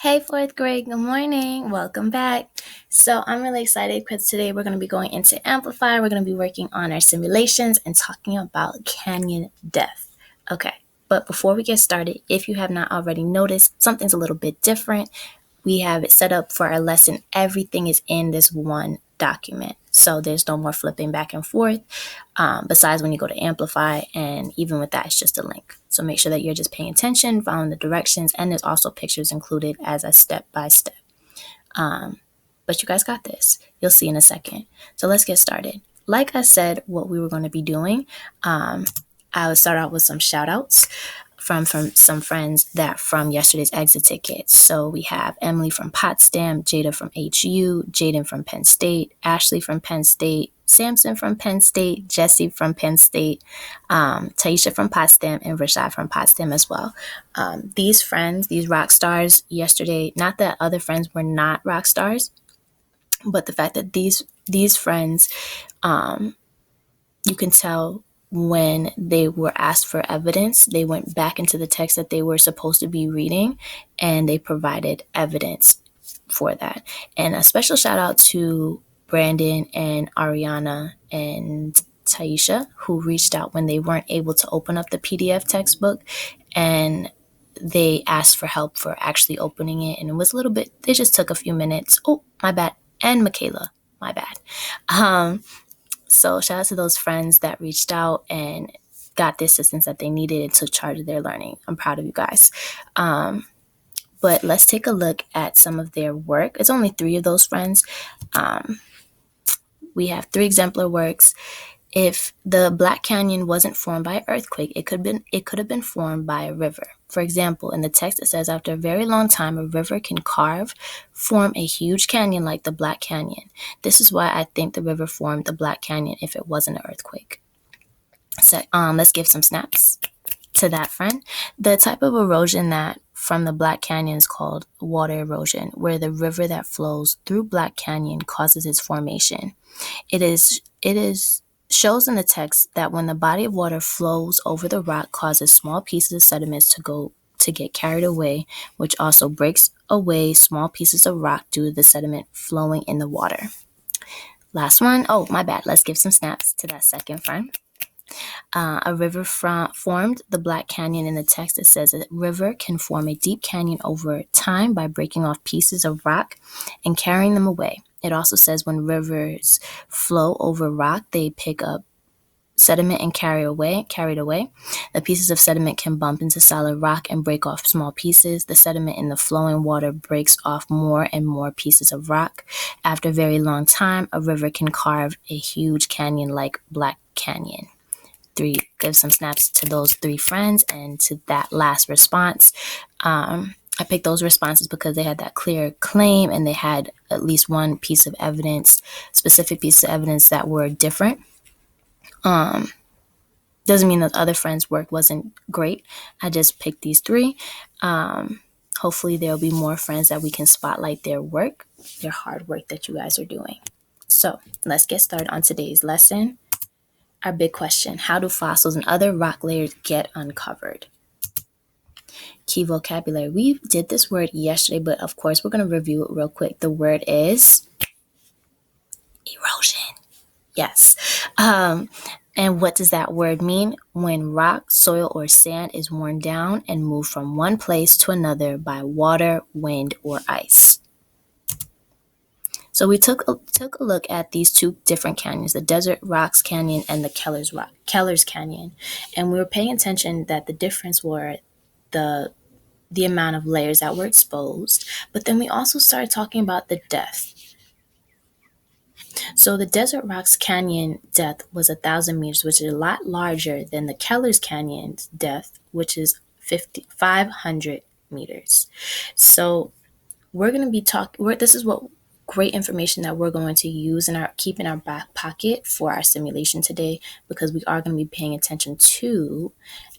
Hey, fourth grade, good morning. Welcome back. So, I'm really excited because today we're going to be going into Amplify. We're going to be working on our simulations and talking about canyon depth. Okay, but before we get started, if you have not already noticed, something's a little bit different. We have it set up for our lesson. Everything is in this one document. So there's no more flipping back and forth, besides when you go to Amplify, and even with that, it's just a link. So make sure that you're just paying attention, following the directions, and there's also pictures included as a step-by-step. But you guys got this. You'll see in a second. So let's get started. Like I said, what we were going to be doing, I would start out with some shout outs from some friends that from yesterday's exit tickets. So we have Emily from Potsdam, Jada from HU, Jaden from Penn State, Ashley from Penn State, Samson from Penn State, Jesse from Penn State, Taisha from Potsdam, and Rashad from Potsdam as well. These friends, these rock stars yesterday, not that other friends were not rock stars, but the fact that these friends, you can tell when they were asked for evidence, they went back into the text that they were supposed to be reading and they provided evidence for that. And a special shout out to Brandon and Ariana and Taisha, who reached out when they weren't able to open up the PDF textbook, and they asked for help for actually opening it. And it was a little bit, they just took a few minutes. Oh, my bad. And Michaela, my bad. So shout out to those friends that reached out and got the assistance that they needed and took charge of their learning. I'm proud of you guys. But let's take a look at some of their work. It's only 3 of those friends. We have 3 exemplar works. If the Black Canyon wasn't formed by an earthquake, it could have been formed by a river. For example, in the text it says, after a very long time, a river can form a huge canyon like the Black Canyon. This is why I think the river formed the Black Canyon if it wasn't an earthquake. So let's give some snaps to that friend. The type of erosion that from the Black Canyon is called water erosion, where the river that flows through Black Canyon causes its formation. It is shows in the text that when the body of water flows over the rock, causes small pieces of sediments to get carried away, which also breaks away small pieces of rock due to the sediment flowing in the water. Last one. Oh, my bad. Let's give some snaps to that second friend. A river formed the Black Canyon. In the text, it says a river can form a deep canyon over time by breaking off pieces of rock and carrying them away. It also says when rivers flow over rock, they pick up sediment and carried away. The pieces of sediment can bump into solid rock and break off small pieces. The sediment in the flowing water breaks off more and more pieces of rock. After a very long time, a river can carve a huge canyon like Black Canyon. Give some snaps to those 3 friends and to that last response. I picked those responses because they had that clear claim and they had at least one piece of evidence, specific piece of evidence that were different. Doesn't mean that other friends' work wasn't great. I just picked these 3. Hopefully there'll be more friends that we can spotlight their work, their hard work that you guys are doing. So let's get started on today's lesson. Our big question: how do fossils and other rock layers get uncovered? Key vocabulary. We did this word yesterday, but of course we're going to review it real quick. The word is erosion. Yes. And what does that word mean? When rock, soil, or sand is worn down and moved from one place to another by water, wind, or ice. So we took a look at these 2 different canyons, the Desert Rocks Canyon and the Keller's Canyon. And we were paying attention that the difference were the amount of layers that were exposed, but then we also started talking about the depth. So the Desert Rocks Canyon depth was 1,000 meters, which is a lot larger than the Keller's Canyon's depth, which is 500 meters. So we're going to be this is what great information that we're going to use and keep in our back pocket for our simulation today, because we are going to be paying attention to,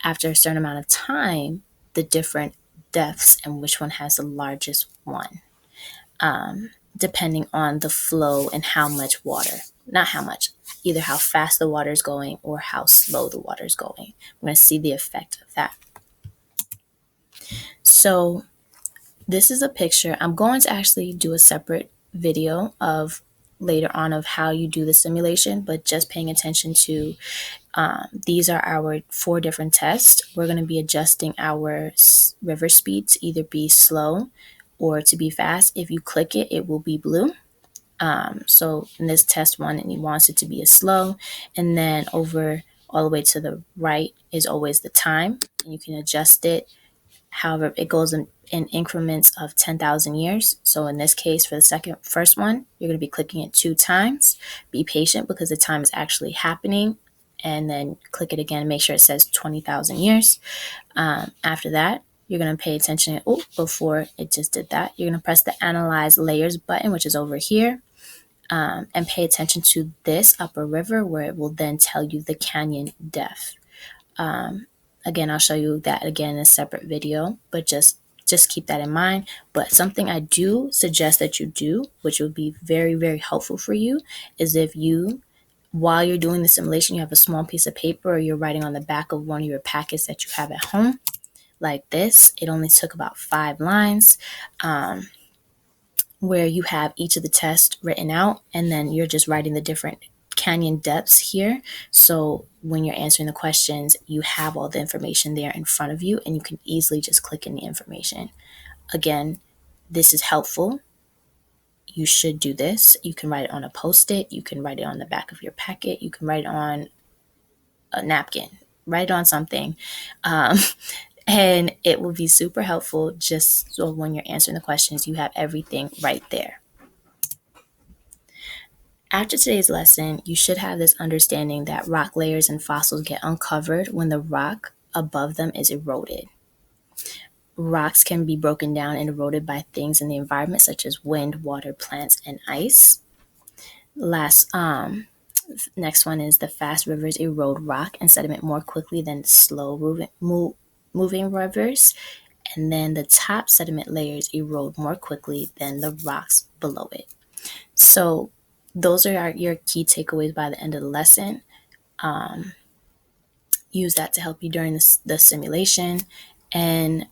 after a certain amount of time, the different depths and which one has the largest one, depending on the flow and how much water, not how much, either how fast the water is going or how slow the water is going. We're going to see the effect of that. So this is a picture. I'm going to actually do a separate video of later on of how you do the simulation, but just paying attention to these are our 4 different tests. We're going to be adjusting our river speed to either be slow or to be fast. If you click it, it will be blue. So in this test 1, and he wants it to be a slow, and then over all the way to the right is always the time, and you can adjust it. However, it goes in increments of 10,000 years. So in this case, for the first one, you're going to be clicking it 2 times. Be patient because the time is actually happening, and then click it again and make sure it says 20,000 years. After that, you're going to pay attention. Before it just did that, you're going to press the Analyze Layers button, which is over here, and pay attention to this upper river where it will then tell you the canyon depth. Again, I'll show you that again in a separate video, but just keep that in mind. But something I do suggest that you do, which would be very, very helpful for you, is if you, while you're doing the simulation, you have a small piece of paper or you're writing on the back of one of your packets that you have at home, like this. It only took about 5 lines. Where you have each of the tests written out, and then you're just writing the different canyon depths here. So when you're answering the questions, you have all the information there in front of you, and you can easily just click in the information. Again, this is helpful. You should do this. You can write it on a Post-it. You can write it on the back of your packet. You can write it on a napkin. Write it on something. And it will be super helpful just so when you're answering the questions, you have everything right there. After today's lesson, you should have this understanding that rock layers and fossils get uncovered when the rock above them is eroded. Rocks can be broken down and eroded by things in the environment such as wind, water, plants, and ice. Next one is the fast rivers erode rock and sediment more quickly than slow moving rivers. And then the top sediment layers erode more quickly than the rocks below it. So those are your key takeaways by the end of the lesson. Use that to help you during the simulation. And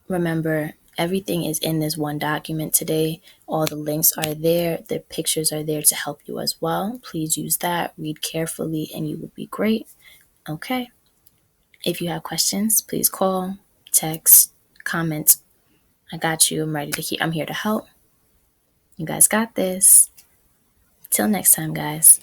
remember, everything is in this one document today. All the links are there. The pictures are there to help you as well. Please use that. Read carefully and you will be great. Okay. If you have questions, please call, text, comment. I got you. I'm here to help. You guys got this. Till next time, guys.